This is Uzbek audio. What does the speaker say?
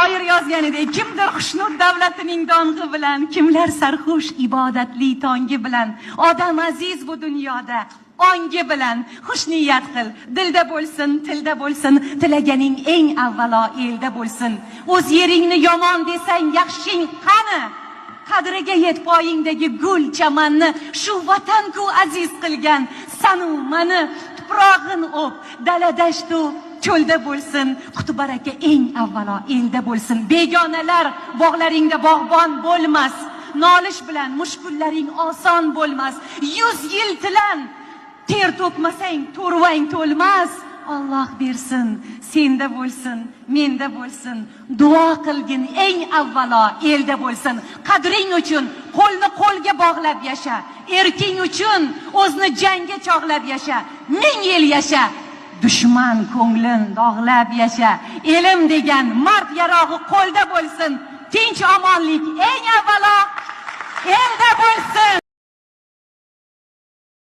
Shoir yozganidek, kimdir xushnud davlatining dong'i bilan, kimlar sarxush ibodatli tongi bilan. Odam aziz bu dunyoda ongi bilan. Xush niyat qil, dilda bo'lsin, tilda bo'lsin, tilaganing eng avvalo elda bo'lsin. O'z yeringni yomon desang, yaxshing qani? Qadriga yet poyingdagi gul chamanni, shu vatan-ku aziz qilgan sanu mani. Tuprog'in o'p, daladashtu cho'lda bo'lsin, quti baraka eng avvalo elda bo'lsin. Begonalar bog'laringda bog'bon bo'lmas, nolish bilan mushkullaring oson bo'lmas. 100 yil tilan, ter to'kmasang to'rvang to'lmas. Alloh bersin, senda bo'lsin, menda bo'lsin. Duo qilgin eng avvalo elda bo'lsin. Qadring uchun qo'lni qo'lga bog'lab yasha. Erking uchun o'zni jangga chog'lab yasha. 1000 yil yasha. Dushman ko'nglin dog'lab yasha. Elim degan mard yarog'i qo'lda bo'lsin. Tinch omonlik eng avvalo